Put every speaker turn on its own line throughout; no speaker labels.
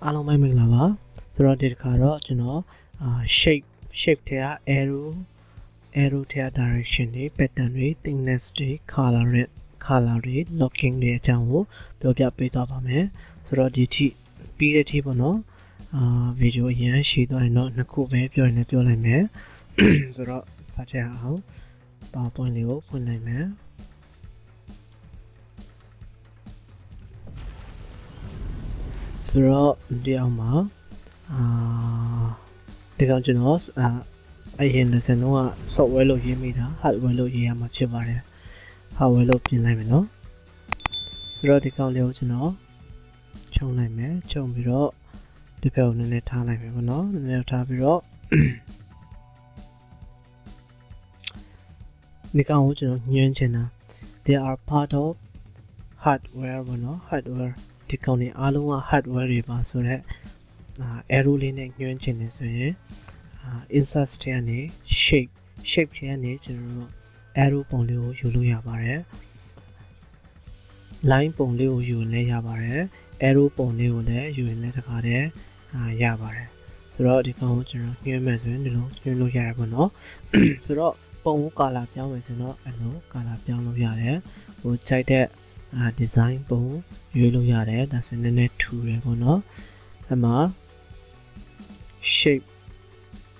အားလုံးပဲမင်္ဂလာပါဆိုတော့ဒီတစ်ခါတော့ကျွန်တော်shape ထဲက arrow ထဲက direction တွေ pattern တွေ thickness တွေ color တွေ locking တွေအကြောင်းကိုပြောပြပေးသွားပါမယ်ဆိုတော့ဒီထိပြီးတဲ့ထိပေါ့နော်ဗီဒီယိုအရင်ရှင်းသွားရင်တော့နှစ်ခုပဲပြောရင်လည်းပြောလိုက်မယ်ဆိုတော့စချက်အောင် PowerPoint လေးကိုဖွင့်လိုက်မယ်ဆိုတော့ဒီအောင်မှာဒီကောင်ကျွန်တော်အရင်လက်စံတော့ software လို့ရေးမိတာ hardware လို့ရေးရမှာဖြစ်ပါတယ် hardware လို့ပြင်လိုက်မယ်နော်ဆိုတော့ဒီကောင်လေးကိုကျွန်တော်ခြုံလိုက်မယ်ခြုံပြီးတော့ဒီဘက်ကိုနည်းနည်းထားလိုက်မယ်ပေါ့နော်နည်းနည်းထားပြီးတော့ဒီကောင်ကိုကျွန်တော်ညွှန်းချင်တာ they are part of hardware ပေါ့နော် hardware ဒီကောင်တွေအားလုံးက hardware တွေပါဆိုတော့arrow လေးနဲ့ညွှန်းချင်တယ်ဆိုရင်insert ထဲကနေ shape ထဲကနေကျွန်တော်တို့ arrow ပုံလေးကိုယူလို့ရပါတယ် line ပုံလေးကိုယူလည်းရပါတယ် arrow ပုံလေးကိုလည်းယူရင်လည်းတခါတည်းရပါတယ်ဆိုတော့ဒီကောင်ကိုကျွန်တော်ညွှန်းမယ်ဆိုရင်ဒီလိုညွှန်းလို့ရတယ်ပေါ့နော်ဆိုတော့ပုံကို color ပြောင်းမယ်ဆိုတော့အဲ့လို color ပြောင်းလို့ရတယ်ဟိုကြိုက်တဲ့design ပုံရွေးလို့ရတယ်ဒါဆိုရင်လည်းထူတယ်ပေါ့နော်အဲ့မှာ shape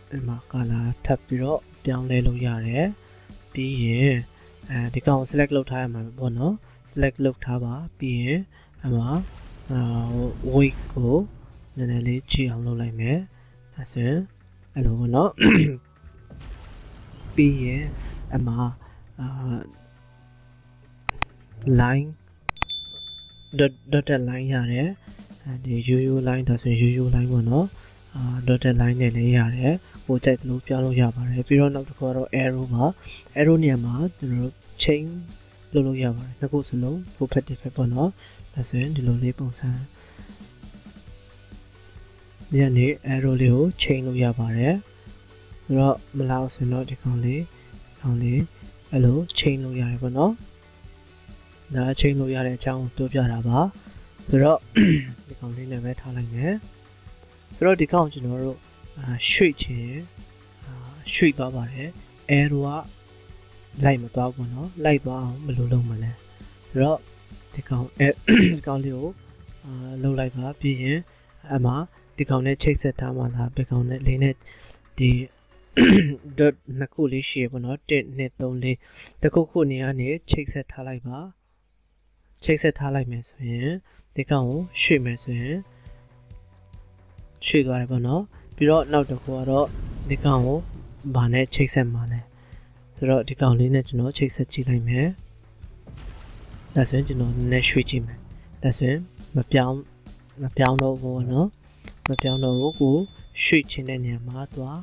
အဲ့မှာ color ထပ်ပြီးတော့ပြောင်းလဲလို့ရတယ်ပြီးရင်ဒီကောင်ကို select လုပ်ထားရမှာပေါ့နော် select လုပ်ထားပါပြီးရင်အဲ့မှာweight ကိုနည်းနည်းလေးကြည့်အောင်လုပ်လိုက်မယ်ဒါဆိုရင်အဲ့လိုပေါ့နော်ပြီးရင်အဲ့မှာline dotted line ရတယ်ဒီ UU line ဒါဆိုရင် UU line ပေါ့နော်dotted line နဲ့လည်းရတယ်ကိုကြိုက်တယ်လို့ပြောင်းလို့ရပါတယ်ပြီးတော့နောက်တစ်ခုကတော့ arrow ပါ arrow နေရာမှာကျွန်တော်တို့ chain လုပ်လို့ရပါတယ်နှစ်ခုစလုံး full fat တစ်ဖက်ပေါ့နော်ဒါဆိုရင်ဒီလိုလေးပုံစံဒီကနေ arrow လေးကို chain လုပ်ရပါတယ်ဆိုတော့မလောက်ဆိုတော့ဒီကောင်လေးအဲ့လို chain လုပ်ရတယ်ပေါ့နော်ဒါchain လုပ်ရတဲ့အကြောင်းကိုပြောပြတာပါဆိုတော့ဒီကောင်လေးနဲ့ပဲထားလိုက်မယ်ဆိုတော့ဒီကောင်ကျွန်တော်တို့ရွှေ့သွားပါတယ် arrow ကလိုက်မသွားဘူးနော်လိုက်သွားအောင်ဘယ်လိုလုပ်မလဲဆိုတော့ဒီကောင်လေးကိုလှုပ်လိုက်ပါပြီးရင်အမှဒီကောင်နဲ့ချိတ်ဆက်ထားမှလားဘယ်ကောင်နဲ့လေးနဲ့ဒီ dot နှစ်ခုလေးရှိရပေါ့နော်1 2 3 4တခုနေရာနေချိတ်ဆက်ထားလိုက်ပါချိတ်ဆက်ထားလိုက်မယ်ဆိုရင်ဒီကောင်ကိုရွှေ့မယ်ဆိုရင်ရွှေ့သွားတယ်ပေါ့နော်ပြီးတော့နောက်တစ်ခုကတော့ဒီကောင်ကိုဘာနဲ့ချိတ်ဆက်မှာလဲဆိုတော့ဒီကောင်လေးနဲ့ကျွန်တော်ချိတ်ဆက်ကြည့်လိုက်မယ်ဒါဆိုရင်ကျွန်တော်နည်းနည်းရွှေ့ကြည့်မယ်ဒါဆိုရင်မပြောင်းတော့ဘူးနော်မပြောင်းတော့ဘူးကိုရွှေ့ခြင်းတဲ့နေရာမှာသွား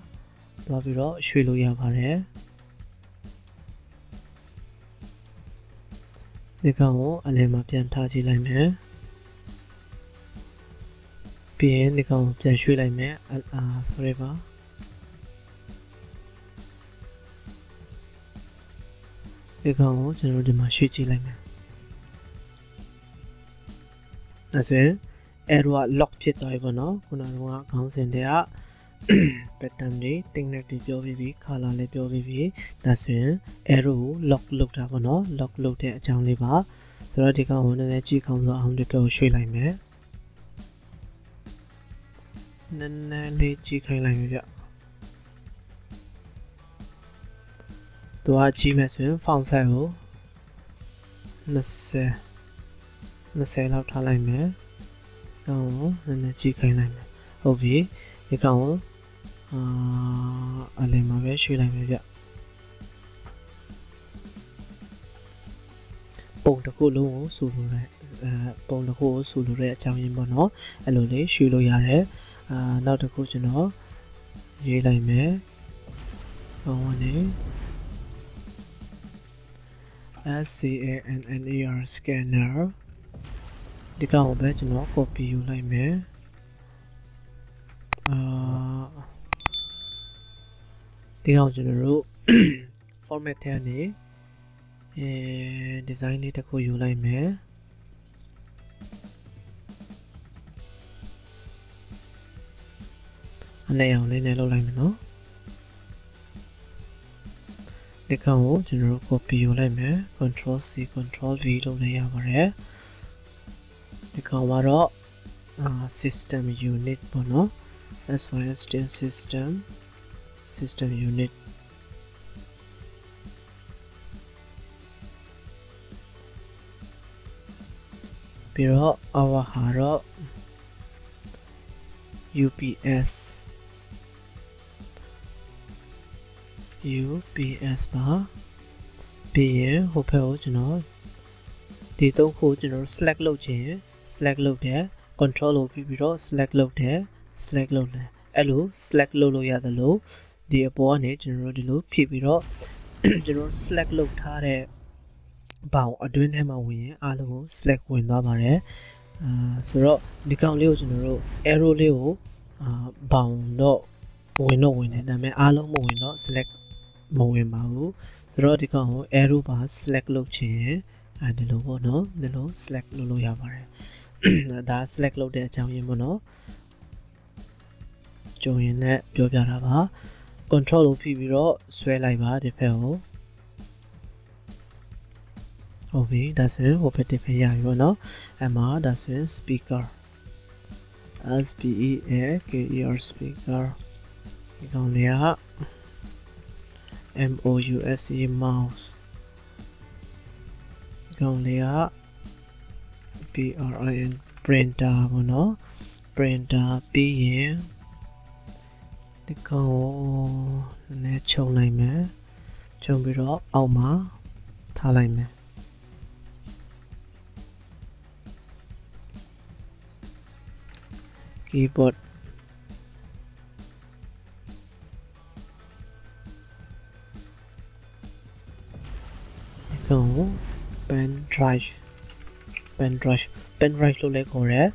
ပြီးတော့ရွှေ့လို့ရပါတယ်ဒီကောင်ကိုအလယ်မှာပြန်ထားကြည့်လိုက်မယ်ပြီးရင်ဒီကောင်ကိုပြန်ရွှေ့လိုက်မယ်sorry ပါဒီကောင်ကိုကျွန်တော်ဒီမှာရွှေ့ကြည့်လိုက်မယ်ဒါဆိုရင် arrow က lock ဖြစ်သွားပြီပေါ့နော်ခုနကခေါင်းစဉ်တွေက pattern တွေ thickness တွေပြောပြီးပြီ color လည်းပြောပြီးပြီဒါဆိုရင် arrow ကို lock လုပ်တာပေါ့နော် lock လုပ်တဲ့အကြောင်းလေးပါဆိုတော့ဒီကောင်ကိုနည်းနည်းကြည့်ကောင်းဆိုအောင်ဒီဘက်ကိုရွှေ့လိုက်မယ်နည်းနည်းလေးကြည့်ခိုင်းလိုက်ပြီဗျသူကကြည့်မယ်ဆိုရင် font size ကို20လောက်ထားလိုက်မယ်ကောင်ကိုနည်းနည်းကြည့်ခိုင်းလိုက်မယ်ဟုတ်ပြီဒီကောင်ကိုအလယ်မှာပဲရွှေ့လိုက်မယ်ဗျပုံတစ်ခုလုံးကိုစုလို့တဲ့အကြောင်းရင်းပေါ့နော်အဲ့လိုလေးရွှေ့လို့ရတယ်နောက်တစ်ခုကျွန်တော်ရေးလိုက်မယ်ကောင်းနေ scanner scanner ဒီကောင်ကိုပဲကျွန်တော် copy ယူလိုက်မယ်ဒီကောင်ကျွန်တော်တို့ format ထဲကနေdesign လေးတစ်ခုယူလိုက်မယ် nàyအောင်လေးနဲ့လုပ်လိုက်မယ်နော်ဒီကောင်ကိုကျွန်တော်တို့ copy ယူလိုက်မယ် control C control V လုပ်လိုက်ရပါတယ်ဒီကောင်ကတော့system unit ပေါ့နော် SYSTM system unit ပြီးတော့ our ဟာတော့ UPS ပါပြီးရင်ဟိုဘက်ကိုကျွန်တော်ဒီသုံးခုကျွန်တော် select လုပ်ခြင်း select လုပ်တယ် control လုပ်ပြီးတော့ select လုပ်တယ် select လုပ်တယ်အဲ့လို select လုပ်လို့ရတယ်လို့ဒီအပေါ်ကနေကျွန်တော်တို့ဒီလိုဖြည့်ပြီးတော့ကျွန်တော် select လုပ်ထားတဲ့ဘောင်အတွင်းထဲမှာဝင်ရင်အားလုံးကို select ဝင်သွားပါတယ်ဆိုတော့ဒီကောင်လေးကိုကျွန်တော်တို့ arrow လေးကိုဘောင်တော့ဝင်တယ်ဒါပေမဲ့အားလုံးမဝင်တော့ select မဝင်ပါဘူးဆိုတော့ဒီကောင်ကို arrow ပါ select လုပ်ခြင်းဒီလိုပေါ့နော်ဒီလို select လုပ်လို့ရပါတယ်ဒါ select လုပ်တဲ့အကြောင်းရင်းပေါ့နော်ကြုံရင်နဲ့ပြောပြတာပါ control ကိုဖိပြီးတော့ဆွဲလိုက်ပါဒီဖက်ကိုဟုတ်ပြီဒါဆိုရင်ဟိုဘက်တစ်ဖက်ရပြီပေါ့နော်အဲ့မှာဒါဆိုရင် speaker SPEAKER speaker ဒီကောင်လေးကMOUSE mouse ဒီကောင်လေးက PRIN printer ပေါ့နော် printer ပြီးရင်ဒီကောင်ကိုနည်းခြုံလိုက်မယ်ခြုံပြီးတော့အောက်မှာထားလိုက်မယ်keyboard ဒီကောင် pen drive လို့လည်းခေါ်တယ်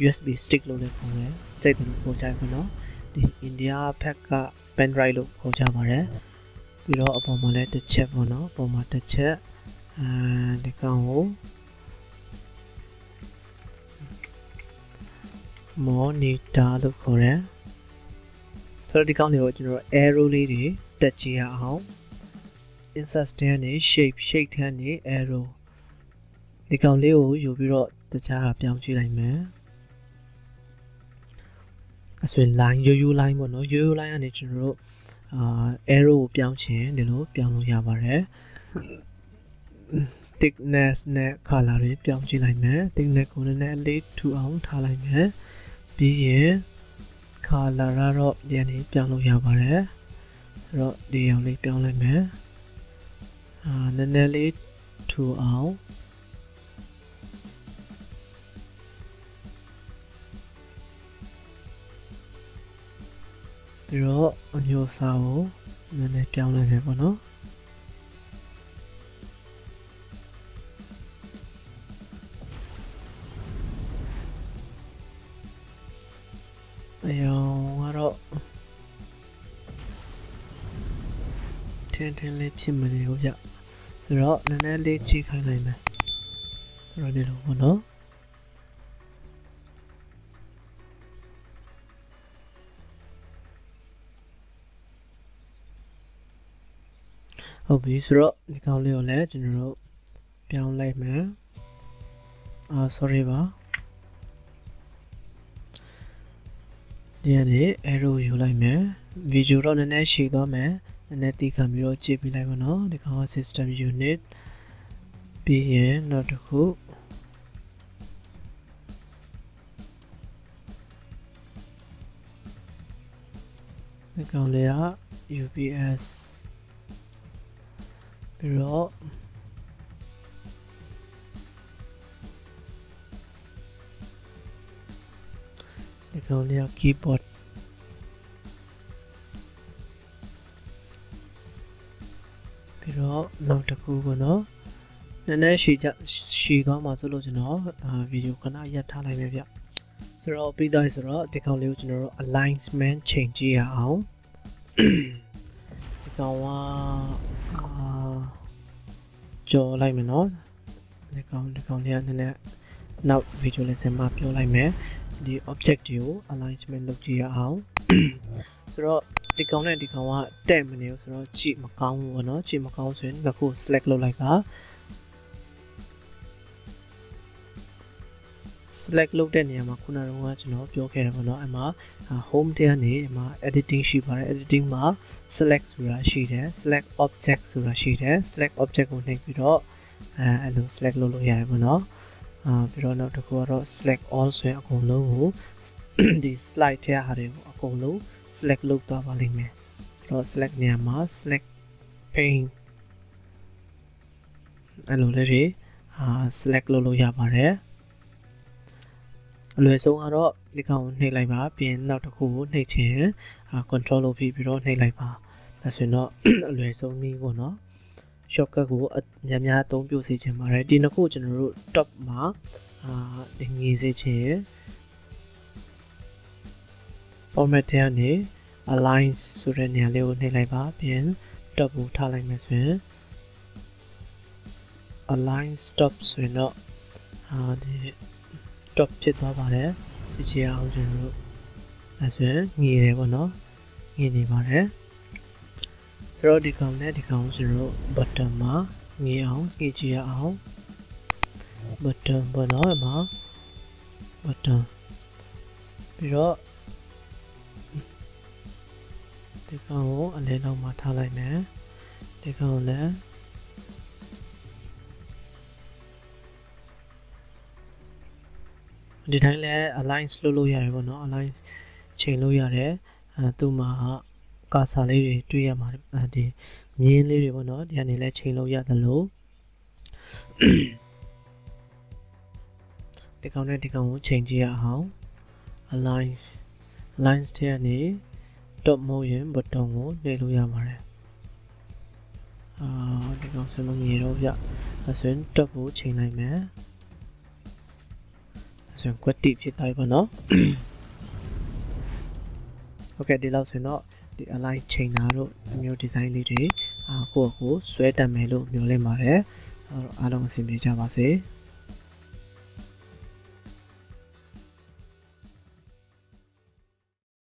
USB stick လို့လည်းခေါ်တယ်စိတ်တယ်လို့ခေါ်ကြတယ်နော်ဒီ India ဘက်က pen drive လို့ခေါ်ကြပါတယ်ပြီးတော့အပေါ်မှာလည်းတစ်ချက်ပေါ့နော်အပေါ်မှာတစ်ချက်ဒီကောင်ကို monitor လို့ခေါ်တယ်ဆိုတော့ဒီကောင်လေးကိုကျွန်တော် arrow လေးတွေတက်ကြည့်ရအောင် insert ထဲကနေ shape ထဲကနေ arrow ဒီကောင်လေးကိုယူပြီးတော့တခြားဟာပြောင်းကြည့်လိုက်မယ်အဆွေ line ရိုးရိုး line ပေါ့နော်ရိုးရိုး line ကနေကျွန်တော်တို့arrow ကိုပြောင်းချင်ဒီလိုပြောင်းလို့ရပါတယ် thickness နဲ့ color တွေပြောင်းကြည့်လိုက်မယ် thickness ကိုလည်းအလေးထူအောင်ထားလိုက်မယ်ပြီးရင် color ကတော့ဒီအနေပြောင်းလို့ရပါတယ်အဲ့တော့ဒီအောင်လေးပြောင်းလိုက်မယ်နည်းနည်းလေးထူအောင်ပြီးတော့အမျိုးအစားကိုနည်းနည်းပြောင်းလိုက်မယ်ပေါ့နော်အယောင်ကတော့ထင်းလေးဖြစ်မနေဘူးဗျဆိုတော့နည်းနည်းလေးကြည့်ခိုင်းလိုက်မယ်ဆိုတော့ဒီလိုပေါ့နော်ဟုတ်ပြီဆိုတော့ဒီကောင်လေးကိုလည်းကျွန်တော်တို့ပြောင်းလိုက်မယ်sorry ပါဒီကနေ arrow ယူလိုက်မယ် video တော့နည်းနည်းရှည်သွားမယ်နည်းနည်းသိခံပြီးတော့ကြည့်ပြလိုက်ပါနော်ဒီကောင်က system unit ပြီးရင်နောက်တစ်ခုဒီကောင်လေးက UPS ပြီးတော့ဒီကောင်လေးက keyboard ပြီးတော့နောက်တစ်ခုပေါ့နော်နည်းနည်းရှည်သွားမှာဆိုလို့ကျွန်တော်ဗီဒီယိုခဏရပ်ထားလိုက်မယ်ဗျဆိုတော့ပြီးသားဆိုတော့ဒီကောင်လေးကိုကျွန်တော်တို့ alignment ချိန်ကြည့်ရအောင်ဒီကောင်ကကြော်လိုက်မယ်နော်ဒီကောင်လေးကနည်းနည်းနောက်ဗီဒီယိုလေးစမှာပြောလိုက်မယ် ဒီ object တွေကို alignment လုပ်ကြည့်ရအောင်ဆိုတော့ဒီကောင်နဲ့ဒီကောင်ကတဲ့မနေဘူးဆိုတော့ကြည့်မကောင်းဘူးပေါ့နော်ကြည့်မကောင်းဆိုရင်ငါကို select လုပ်လိုက်ပါ select လုပ်တဲ့နေရာမှာခုနကကျွန်တော်ပြောခဲ့တယ်ပေါ့နော်အဲ့မှာ home ထဲကနေဒီမှာ editing ရှိပါတယ် editing မှာ select ဆိုတာရှိတယ် select object ဆိုတာရှိတယ် select object ကိုနှိပ်ပြီးတော့အဲ့လို select လုပ်လို့ရတယ်ပေါ့နော်ပြီးတော့နောက်တစ်ခုကတော့ select all ဆိုရင်အကုန်လုံးကိုဒီ slide ထဲဟာတွေကိုအကုန်လုံး select လုပ်သွားပါလိမ့်မယ်အဲ့တော့ select နေရာမှာ select pane အဲ့လိုလေးတွေselect လုပ်လို့ရပါတယ်အလွယ်ဆုံးကတော့ဒီကောင်ကိုနှိပ်လိုက်ပါပြီးရင်နောက်တစ်ခုကိုနှိပ်ချင် control လုပ်ပြီးတော့နှိပ်လိုက်ပါဒါဆိုရင်တော့အလွယ်ဆုံးနည်းပေါ့နော် shortcut ကိုများများအသုံးပြုစေချင်ပါတယ်ဒီနှစ်ခုကျွန်တော်တို့ top မှာငြိစေချင် format ထဲကနေ align ဆိုတဲ့နေရာလေးကိုနှိပ်လိုက်ပါပြီးရင် top ကိုထားလိုက်မယ်ဆိုရင် align stop ဆိုရင်တော့ဒီ top ဖြစ်သွားပါတယ်ကြည့်ချင်အောင်ကျွန်တော်တို့အဲဆိုရင်ငြိတယ်ပေါ့နော်ငြိနေပါတယ်ဆိုတော့ဒီကောင်နဲ့ဒီကောင်ကျွန်တော်တို့ button မှာငြိအောင်ကြည့်ကြရအောင် button ပေါ့နော်အမ button ပြီးတော့ဒီကောင်ကိုအလဲလောက်မှာထားလိုက်မယ်ဒီကောင်လည်းဒီတိုင်းလဲ align လုပ်လို့ရတယ်ပေါ့နော် align ချိန်လို့ရတယ်သူ့မှာကာဆာလေးတွေတွေ့ရမှာဒီမြင်းလေးတွေပေါ့နော်ဒီကနေလဲချိန်လို့ရတယ်လို့ဒီကောင်နဲ့ဒီကောင်ကိုချိန်ကြည့်ရအောင် align ထဲကနေ top မဟုတ်ရင် button ကိုနှိပ်လို့ရပါတယ်ဒီကောင်စမငြိတော့ပြအဲဆိုရင် top ကိုချိန်လိုက်မယ်ဆိုရင် quality ဖြစ်သွားပြီပေါ့နော်โอเคဒီလောက်ဆိုရင်တော့ဒီ align ချိန်တာတို့မျိုး design လေးတွေကိုယ့်ကိုဆွဲတက်မယ်လို့မျှော်လင့်ပါတယ်အားလုံးအဆင်ပြေကြပါစေ